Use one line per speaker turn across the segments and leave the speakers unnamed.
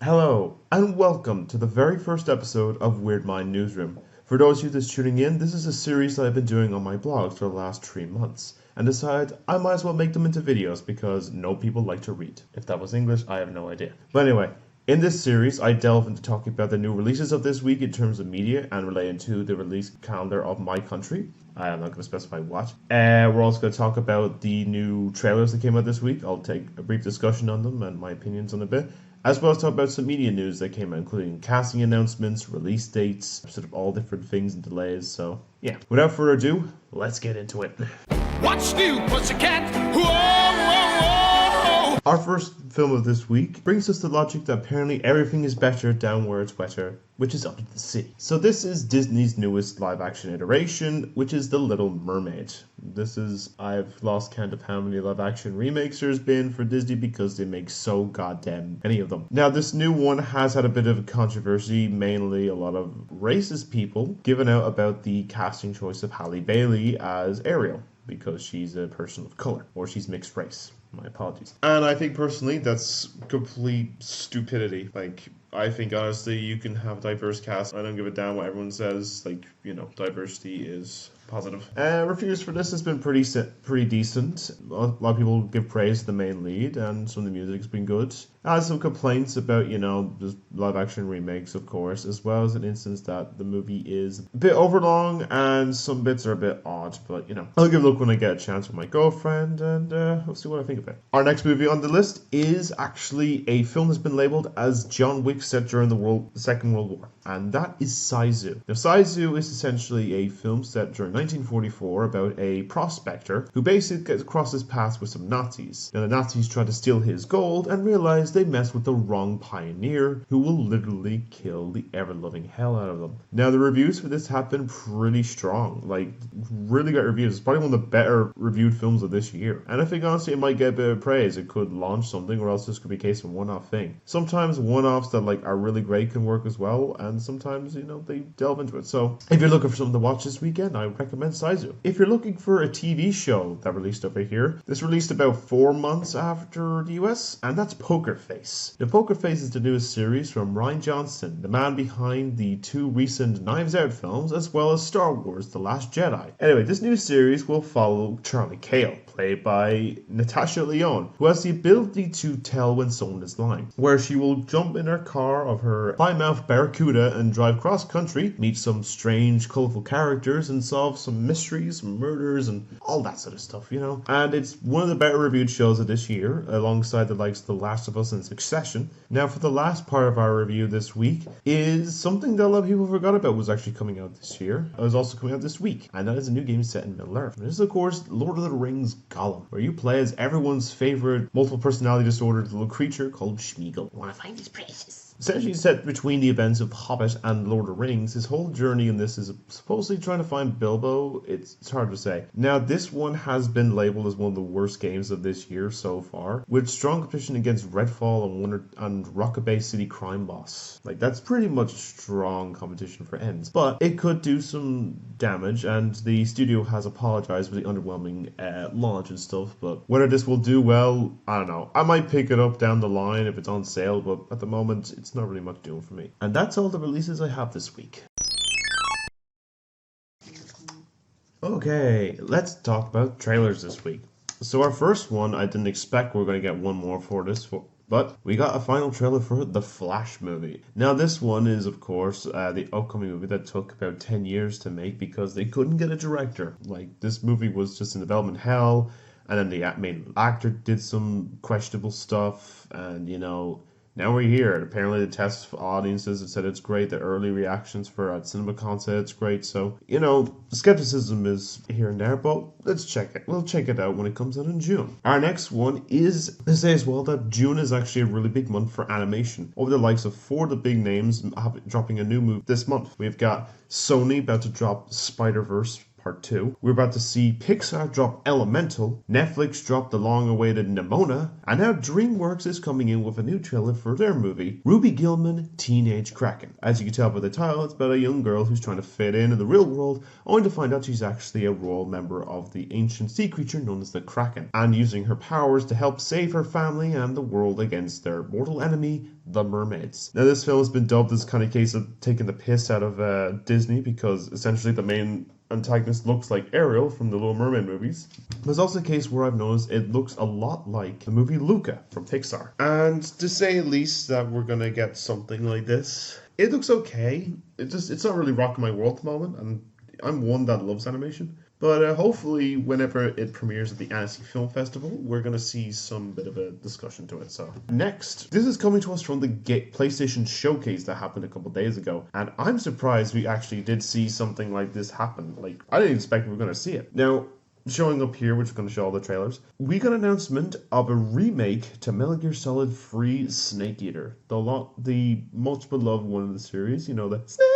Hello, and welcome to the very first episode of Weird Mind Newsroom. For those of you that's tuning in, this is a series that I've been doing on my blog for the last 3 months, and decided I might as well make them into videos because no people like to read. If that was English, I have no idea. But anyway, in this series, I delve into talking about the new releases of this week in terms of media and relating to the release calendar of my country. I'm not going to specify what. We're also going to talk about the new trailers that came out this week. I'll take a brief discussion on them and my opinions on a bit, as well as talk about some media news that came out, including casting announcements, release dates, sort of all different things and delays. So, yeah, without further ado, let's get into it.
What's new, pussycat? Whoa, whoa, whoa!
Our first film of this week brings us the logic that apparently everything is better down where it's wetter, which is up to the sea. So this is Disney's newest live-action iteration, which is The Little Mermaid. I've lost count of how many live-action remakes there's been for Disney because they make so goddamn many of them. Now, this new one has had a bit of a controversy, mainly a lot of racist people giving out about the casting choice of Halle Bailey as Ariel, because she's a person of color, or she's mixed race. My apologies. And I think personally that's complete stupidity. I think honestly you can have a diverse cast. I don't give a damn what everyone says. Diversity is positive. Reviews for this has been pretty decent. A lot of people give praise to the main lead, and some of the music's been good. I had some complaints about, just live-action remakes, of course, as well as an instance that the movie is a bit overlong and some bits are a bit odd, but, I'll give a look when I get a chance with my girlfriend, and we'll see what I think of it. Our next movie on the list is actually a film that's been labeled as John Wick set during the Second World War, and that is Sizu. Now, Sizu is essentially a film set during 1944 about a prospector who basically gets across his path with some Nazis. Now, the Nazis try to steal his gold and realize they mess with the wrong pioneer who will literally kill the ever-loving hell out of them. Now, the reviews for this have been pretty strong. Really great reviews. It's probably one of the better reviewed films of this year. And I think, honestly, it might get a bit of praise. It could launch something, or else this could be a case of a one-off thing. Sometimes one-offs that, are really great can work as well, and sometimes, they delve into it. So, if you're looking for something to watch this weekend, I recommend Sizu. If you're looking for a TV show that released over here, this released about 4 months after the US, and that's Poker Face. The Poker Face is the newest series from Rian Johnson, the man behind the 2 recent Knives Out films, as well as Star Wars The Last Jedi. Anyway, this new series will follow Charlie Cale, played by Natasha Lyonne, who has the ability to tell when someone is lying, where she will jump in her car of her Plymouth Barracuda and drive cross-country, meet some strange, colourful characters, and solve some mysteries, murders, and all that sort of stuff, And it's one of the better reviewed shows of this year, alongside the likes of The Last of Us and Succession. Now, for the last part of our review this week is something that a lot of people forgot about was actually coming out this year. It was also coming out this week, and that is a new game set in Middle-earth. This is, of course, Lord of the Rings Gollum, where you play as everyone's favorite multiple personality disordered little creature called Schmeagol.
Want to find his precious.
Essentially set between the events of Hobbit and Lord of the Rings, his whole journey in this is supposedly trying to find Bilbo. It's hard to say. Now, this one has been labeled as one of the worst games of this year so far, with strong competition against Redfall and Rockabye City Crime Boss. That's pretty much strong competition for ends. But it could do some damage, and the studio has apologized for the underwhelming launch and stuff, but whether this will do well, I don't know. I might pick it up down the line if it's on sale, but at the moment, it's not really much doing for me. And that's all the releases I have this week. Okay, let's talk about trailers this week. So our first one, I didn't expect we were going to get one more for this, but we got a final trailer for the Flash movie. Now, this one is, of course, the upcoming movie that took about 10 years to make because they couldn't get a director. This movie was just in development hell, and then the main actor did some questionable stuff, and, now we're here. Apparently the tests for audiences have said it's great. The early reactions for CinemaCon said it's great. So, skepticism is here and there, but let's check it. We'll check it out when it comes out in June. Our next one is to say as well that June is actually a really big month for animation. Over the likes of 4 of the big names dropping a new movie this month. We've got Sony about to drop Spider-Verse Part 2. We're about to see Pixar drop Elemental, Netflix drop the long-awaited Nimona, and now DreamWorks is coming in with a new trailer for their movie, Ruby Gillman, Teenage Kraken. As you can tell by the title, it's about a young girl who's trying to fit in the real world, only to find out she's actually a royal member of the ancient sea creature known as the Kraken, and using her powers to help save her family and the world against their mortal enemy, the mermaids. Now this film has been dubbed as kind of case of taking the piss out of Disney, because essentially the main antagonist looks like Ariel from the Little Mermaid movies. There's also a case where I've noticed it looks a lot like the movie Luca from Pixar. And to say at least that we're gonna get something like this, it looks okay. It's not really rocking my world at the moment, and I'm one that loves animation. But hopefully, whenever it premieres at the Annecy Film Festival, we're going to see some bit of a discussion to it. So, next, this is coming to us from the PlayStation Showcase that happened a couple days ago. And I'm surprised we actually did see something like this happen. Like, I didn't expect we were going to see it. Now, showing up here, which is going to show all the trailers, we got an announcement of a remake to Metal Gear Solid 3 Snake Eater. The most beloved one in the series, you know, the Snake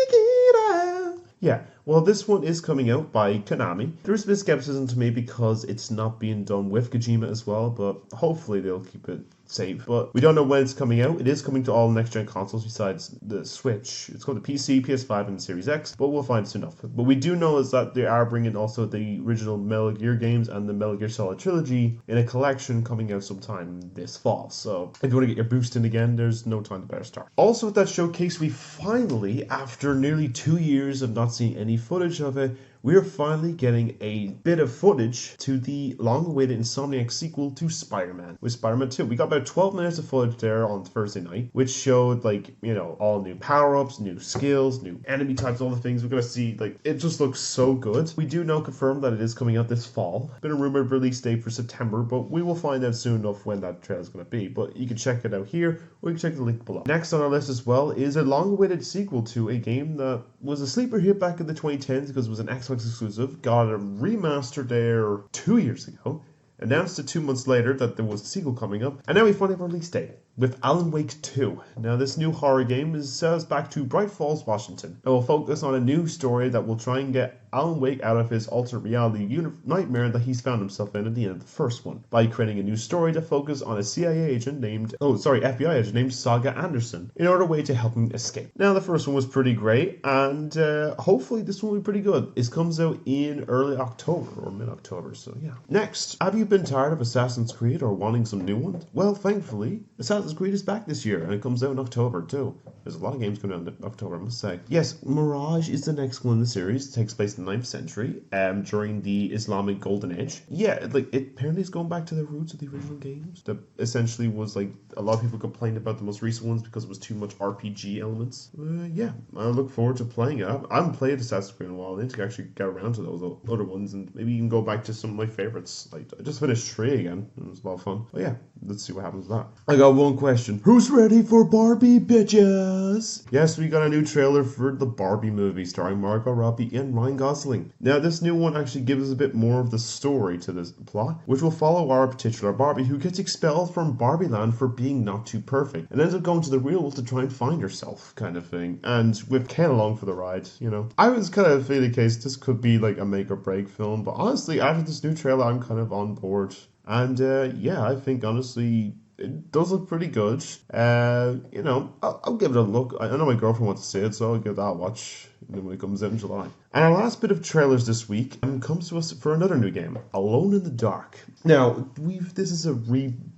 Eater. Yeah. Well, this one is coming out by Konami. There's a bit of skepticism to me because it's not being done with Kojima as well, but hopefully they'll keep it safe. But we don't know when it's coming out. It is coming to all next-gen consoles besides the Switch. It's called the PC, PS5, and the Series X, but we'll find soon enough. But we do know is that they are bringing also the original Metal Gear games and the Metal Gear Solid trilogy in a collection coming out sometime this fall. So if you want to get your boost in again, there's no time to better start. Also at that showcase, we finally, after nearly 2 years of not seeing any footage of it, we are finally getting a bit of footage to the long-awaited Insomniac sequel to Spider-Man, with Spider-Man 2. We got about 12 minutes of footage there on Thursday night, which showed, like, you know, all new power-ups, new skills, new enemy types, all the things we're going to see. Like, it just looks so good. We do know confirmed that it is coming out this fall. Been a rumored release date for September, but we will find out soon enough when that trailer is going to be. But you can check it out here, or you can check the link below. Next on our list as well is a long-awaited sequel to a game that was a sleeper hit back in the 2010s because it was an Xbox exclusive, got a remaster there 2 years ago, announced it 2 months later that there was a sequel coming up, and now we finally have a release date with Alan Wake 2. Now this new horror game set us back to Bright Falls, Washington. It will focus on a new story that will try and get Alan Wake out of his alternate reality nightmare that he's found himself in at the end of the first one, by creating a new story to focus on a FBI agent named Saga Anderson, in order way to help him escape. Now the first one was pretty great, and hopefully this one will be pretty good. It comes out in early October, or mid-October, so yeah. Next, have you been tired of Assassin's Creed or wanting some new ones? Well, thankfully, Assassin's Creed is back this year, and it comes out in October too. There's a lot of games coming out in October, I must say. Yes, Mirage is the next one in the series. It takes place in the 9th century, during the Islamic Golden Age. Yeah, like, it apparently is going back to the roots of the original games. That essentially was, like, a lot of people complained about the most recent ones because it was too much RPG elements. Yeah, I look forward to playing it. I haven't played Assassin's Creed in a while. I need to actually get around to those other ones, and maybe even go back to some of my favorites. Like, I just finished 3 again. It was a lot of fun. But yeah, let's see what happens with that. I got one question. Who's ready for Barbie, bitches? Yes, we got a new trailer for the Barbie movie starring Margot Robbie and Ryan Gosling. Now, this new one actually gives us a bit more of the story to this plot, which will follow our titular Barbie, who gets expelled from Barbie Land for being not too perfect, and ends up going to the real world to try and find herself, kind of thing. And with Ken along for the ride, you know. I was kind of feeling the case this could be like a make or break film, but honestly, after this new trailer, I'm kind of on board. And yeah, I think honestly, it does look pretty good. You know, I'll give it a look. I know my girlfriend wants to see it, so I'll give that a watch when it comes out in July. And our last bit of trailers this week comes to us for another new game, Alone in the Dark. Now, this is a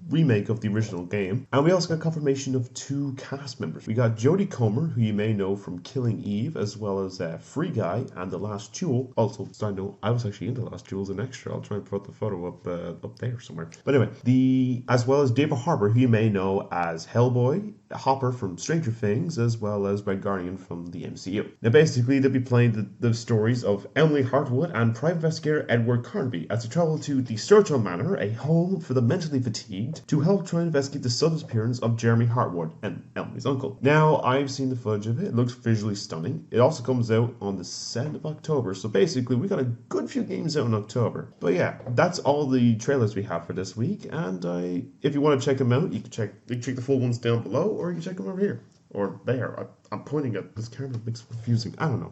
remake of the original game, and we also got confirmation of 2 cast members. We got Jodie Comer, who you may know from Killing Eve, as well as Free Guy and The Last Duel. Also, side note, I was actually in The Last Duel as an extra. I'll try and put the photo up there somewhere. But anyway, as well as David Harbour, who you may know as Hellboy, Hopper from Stranger Things, as well as Red Guardian from the MCU. Now, basically, they'll be playing the stories of Emily Hartwood and private investigator Edward Carnby as they travel to the Sturgill Manor, a home for the mentally fatigued, to help try and investigate the sudden disappearance of Jeremy Hartwood and Emily's uncle. Now, I've seen the footage of it. It looks visually stunning. It also comes out on the 2nd of October, so basically, we got a good few games out in October. But yeah, that's all the trailers we have for this week, and if you want to check them out, you can check the full ones down below, or you can check them over here, or there. I'm pointing at this camera, it makes it confusing. I don't know.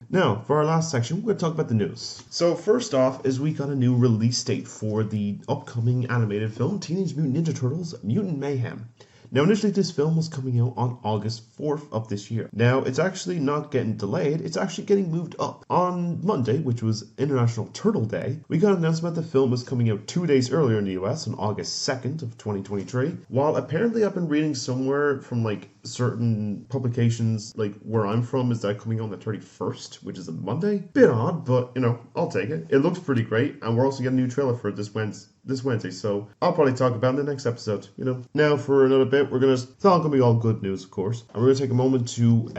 Now, for our last section, we're going to talk about the news. So first off is we got a new release date for the upcoming animated film Teenage Mutant Ninja Turtles Mutant Mayhem. Now, initially, this film was coming out on August 4th of this year. Now, it's actually not getting delayed, it's actually getting moved up. On Monday, which was International Turtle Day, we got an announcement that the film was coming out 2 days earlier in the US on August 2nd of 2023, while apparently I've been reading somewhere from like certain publications, like where I'm from, is that coming out on the 31st, which is a Monday. Bit odd, but you know, I'll take it. It looks pretty great, and we're also getting a new trailer for it this Wednesday, so I'll probably talk about it in the next episode, you know. Now, for another bit, it's not going to be all good news, of course, and we're going to take a moment to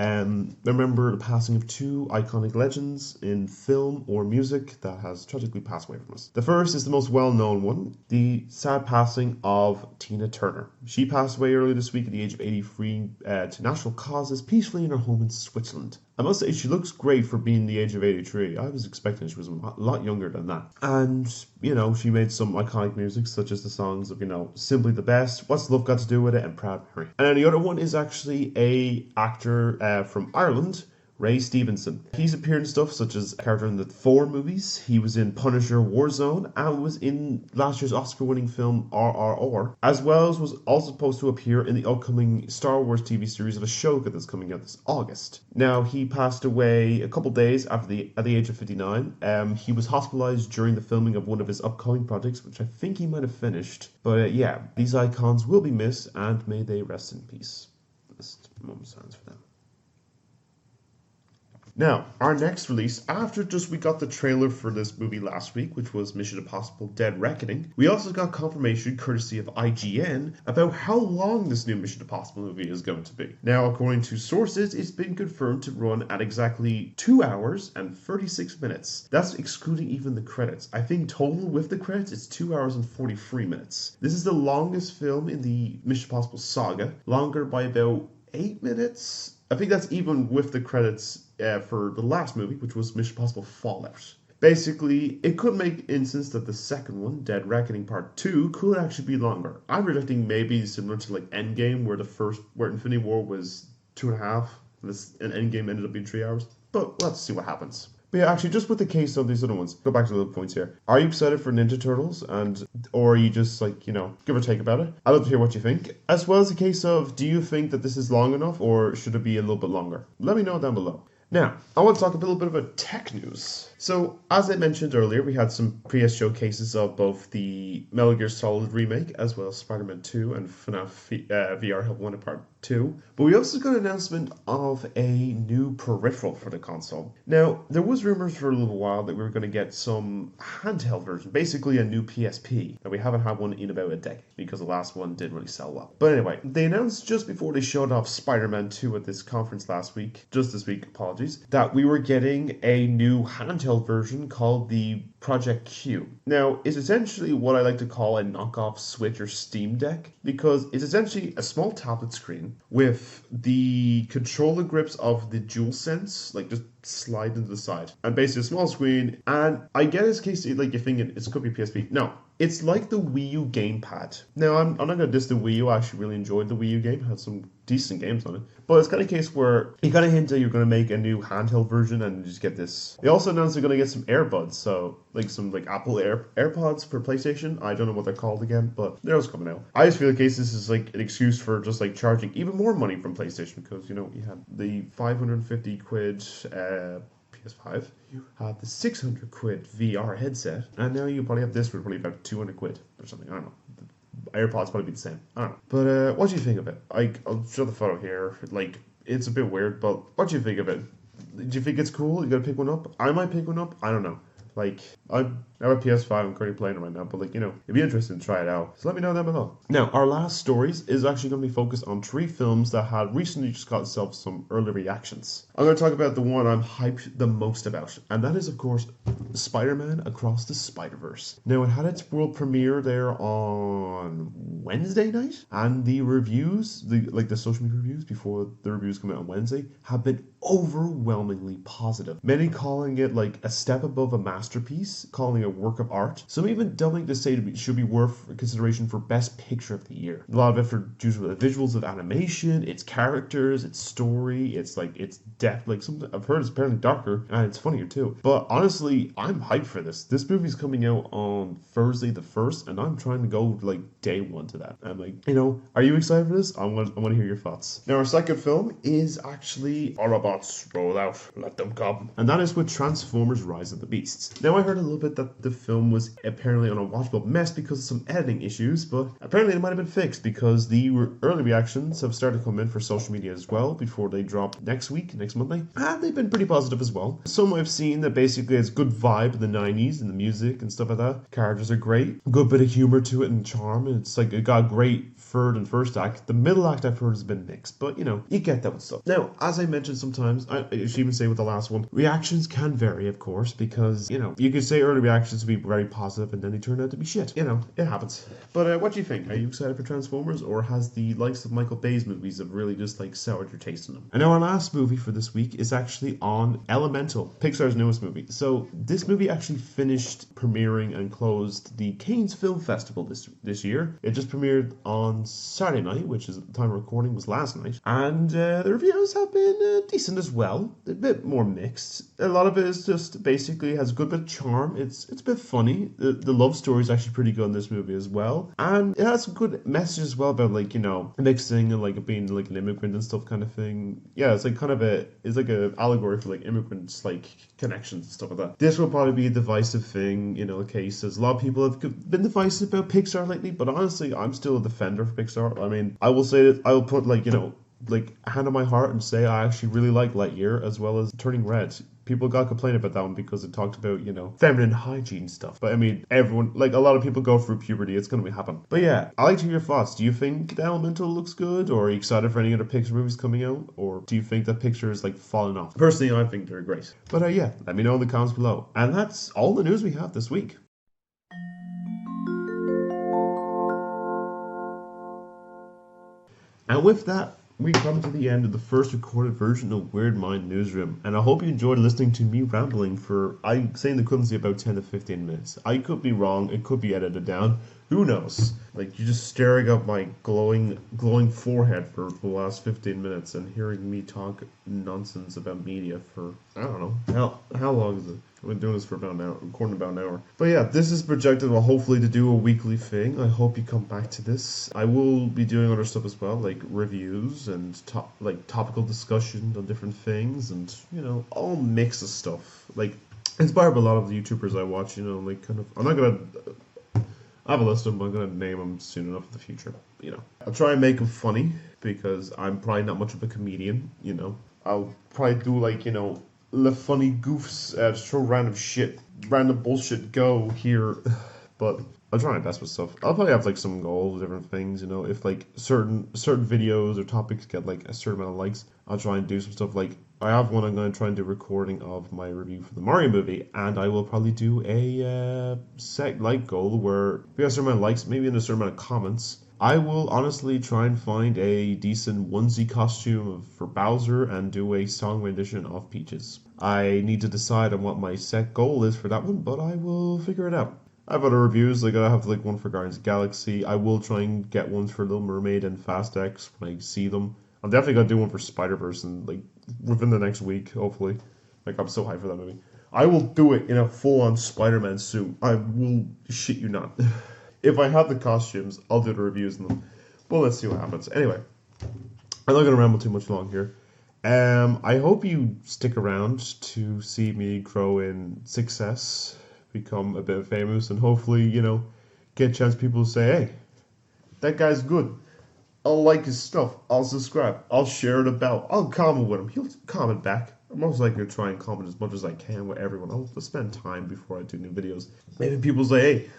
remember the passing of two iconic legends in film or music that has tragically passed away from us. The first is the most well-known one, the sad passing of Tina Turner. She passed away earlier this week at the age of 83 to natural causes, peacefully in her home in Switzerland. I must say, she looks great for being the age of 83. I was expecting she was a lot younger than that. And, you know, she made some iconic music, such as the songs of, you know, Simply the Best, What's Love Got to Do With It, and Proud Mary. And then the other one is actually a actor from Ireland, Ray Stevenson. He's appeared in stuff such as a character in the Thor movies. He was in Punisher Warzone and was in last year's Oscar-winning film RRR, as well as was also supposed to appear in the upcoming Star Wars TV series of Ashoka that's coming out this August. Now, he passed away a couple days at the age of 59. He was hospitalized during the filming of one of his upcoming projects, which I think he might have finished. But yeah, these icons will be missed, and may they rest in peace. Just a moment's silence for them. Now, our next release, after we got the trailer for this movie last week, which was Mission Impossible Dead Reckoning, we also got confirmation, courtesy of IGN, about how long this new Mission Impossible movie is going to be. Now, according to sources, it's been confirmed to run at exactly 2 hours and 36 minutes. That's excluding even the credits. I think total with the credits, it's 2 hours and 43 minutes. This is the longest film in the Mission Impossible saga, longer by about 8 minutes. I think that's even with the credits for the last movie, which was Mission Impossible Fallout. Basically, it could make instance that the second one, Dead Reckoning Part 2, could actually be longer. I'm predicting maybe similar to like Endgame, where Infinity War was 2.5, and Endgame ended up being 3 hours. But let's see what happens. But yeah, actually, just with the case of these other ones, go back to the little points here. Are you excited for Ninja Turtles, or are you just like, you know, give or take about it? I'd love to hear what you think. As well as the case of, do you think that this is long enough, or should it be a little bit longer? Let me know down below. Now, I want to talk a little bit about tech news. So, as I mentioned earlier, we had some previous showcases of both the Metal Gear Solid remake, as well as Spider-Man 2 and FNAF VR Help Wanted Part 2. But we also got an announcement of a new peripheral for the console. Now, there was rumors for a little while that we were going to get some handheld version, basically a new PSP. Now, we haven't had one in about a decade, because the last one didn't really sell well. But anyway, they announced just before they showed off Spider-Man 2 at this conference last week, just this week, apologies, that we were getting a new handheld version called the Project Q. Now, it's essentially what I like to call a knockoff Switch or Steam Deck, because it's essentially a small tablet screen with the controller grips of the DualSense, like just slide into the side, and basically a small screen. And I get this case, like you're thinking it could be PSP. No, it's like the Wii U gamepad. Now, I'm not going to diss the Wii U. I actually really enjoyed the Wii U game. It had some decent games on it. But it's kind of a case where you kind of hint that you're going to make a new handheld version and just get this. They also announced they're going to get some AirBuds. So, like some like Apple AirPods for PlayStation. I don't know what they're called again, but they're also coming out. I just feel the case this is like an excuse for just like charging even more money from PlayStation, because, you know, you had the 550 quid PS5, you have the 600 quid VR headset, and now you probably have this for probably about 200 quid or something. I don't know. The AirPods probably be the same. I don't know. But what do you think of it? I'll show the photo here. Like, it's a bit weird, but what do you think of it? Do you think it's cool? You gotta pick one up? I might pick one up. I don't know. Like, I have a PS5, I'm currently playing it right now, but like, you know, if you're interested, try it out. So let me know down below. Now, our last stories is actually going to be focused on 3 films that had recently just got themselves some early reactions. I'm going to talk about the one I'm hyped the most about, and that is, of course, Spider-Man Across the Spider-Verse. Now, it had its world premiere there on Wednesday night, and the reviews, the social media reviews before the reviews come out on Wednesday, have been overwhelmingly positive. Many calling it like a step above a masterpiece, calling it a work of art. Some even dubbing to say it should be worth consideration for Best Picture of the Year. A lot of effort due to the visuals of animation, its characters, its story, its depth. Like something I've heard is apparently darker and it's funnier too. But honestly, I'm hyped for this. This movie's coming out on Thursday the 1st, and I'm trying to go like day one to that. I'm like, are you excited for this? I want to hear your thoughts. Now, our second film is actually Autobots Roll Out, Let Them Come, and that is with Transformers: Rise of the Beasts. Now, I heard a little bit that the film was apparently an unwatchable mess because of some editing issues, but apparently it might have been fixed because the early reactions have started to come in for social media as well before they drop next Monday, and they've been pretty positive as well. Some I've seen that basically it's good vibe of the 90s and the music and stuff like that. Characters are great, good bit of humor to it and charm, and it's like it got a great third and first act. The middle act I've heard has been mixed, but you get that with stuff. Now, as I mentioned, sometimes I should even say with the last one, reactions can vary, of course, because you could say early reactions would be very positive and then they turn out to be shit. It happens. But what do you think? Are you excited for Transformers, or has the likes of Michael Bay's movies have really just like soured your taste in them? And now our last movie for this week is actually on Elemental, Pixar's newest movie. So this movie actually finished premiering and closed the Cannes Film Festival this year. It just premiered on Saturday night, which is at the time of recording was last night, and the reviews have been decent as well. A bit more mixed. A lot of it is just basically has a good bit of charm. It's a bit funny. The love story is actually pretty good in this movie as well, and it has some good message as well about mixing and like being like an immigrant and stuff kind of thing. Yeah, it's like kind of it's like a allegory for like immigrants, like connections and stuff like that. This will probably be a divisive thing, case as a lot of people have been divisive about Pixar lately, but honestly, I'm still a defender of Pixar. I mean, I will say that I will put like a hand on my heart and say I actually really like Lightyear as well as Turning Red. People got complaining about that one because it talked about, feminine hygiene stuff. But I mean, everyone, like a lot of people go through puberty. It's going to be happen. But yeah, I like to hear your thoughts. Do you think the Elemental looks good? Or are you excited for any other Pixar movies coming out? Or do you think that Pixar is like falling off? Personally, I think they're great. But yeah, let me know in the comments below. And that's all the news we have this week. And with that, we come to the end of the first recorded version of Weird Mind Newsroom, and I hope you enjoyed listening to me rambling for, I'm saying the equivalency about 10 to 15 minutes. I could be wrong, it could be edited down, who knows? Like, you're just staring at my glowing forehead for the last 15 minutes and hearing me talk nonsense about media for, I don't know, how long is it? I've been doing this for about an hour, recording about an hour. But yeah, this is projected, hopefully to do a weekly thing. I hope you come back to this. I will be doing other stuff as well, like reviews and topical discussion on different things, and all mix of stuff. Like, inspired by a lot of the YouTubers I watch. Like kind of. I'm not gonna. I have a list of them, but I'm going to name them soon enough in the future. I'll try and make them funny because I'm probably not much of a comedian. I'll probably do the funny goofs, just throw random bullshit go here. But I'll try my best with stuff. I'll probably have some goals, different things. If certain videos or topics get a certain amount of likes, I'll try and do some stuff. I have one I'm going to try and do recording of my review for the Mario movie, and I will probably do a set goal where if you have a certain amount of likes, maybe in a certain amount of comments, I will honestly try and find a decent onesie costume for Bowser and do a song rendition of Peaches. I need to decide on what my set goal is for that one, but I will figure it out. I have other reviews, I have one for Guardians of the Galaxy. I will try and get ones for Little Mermaid and Fast X when I see them. I'm definitely going to do one for Spider-Verse within the next week, hopefully. I'm so hyped for that movie. I will do it in a full-on Spider-Man suit. I will shit you not. If I have the costumes, I'll do the reviews in them. Well, let's see what happens. Anyway, I'm not going to ramble too much long here. I hope you stick around to see me grow in success, become a bit famous, and hopefully, get a chance people to say, hey, that guy's good. I'll like his stuff. I'll subscribe. I'll share it about. I'll comment with him. He'll comment back. I'm most likely to try and comment as much as I can with everyone. I'll spend time before I do new videos. Maybe people say, hey,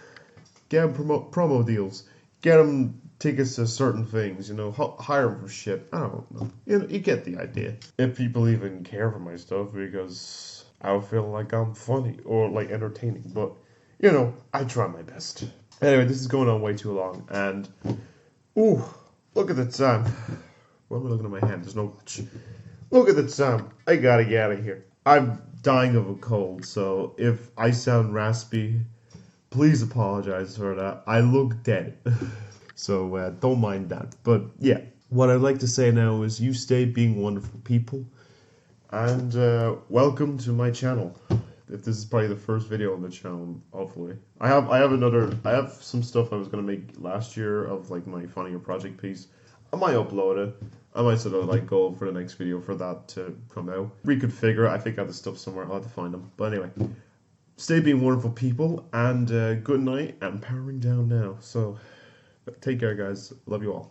get him promo deals. Get him tickets to certain things. Hire him for shit. I don't know. You get the idea. If people even care for my stuff, because I feel like I'm funny or entertaining. But, I try my best. Anyway, this is going on way too long, and Ooh, look at the time. Why am I looking at my hand? There's no watch. Look at the time. I gotta get out of here. I'm dying of a cold, so if I sound raspy, please apologize for that. I look dead. So don't mind that. But yeah, what I'd like to say now is you stay being wonderful people. And welcome to my channel. If this is probably the first video on the channel, hopefully. I have some stuff I was gonna make last year of like my Final Year project piece. I might upload it. I might sort of like go for the next video for that to come out. Reconfigure it. I think I have the stuff somewhere. I'll have to find them. But anyway, stay being wonderful people, and good night. I'm powering down now. So take care, guys. Love you all.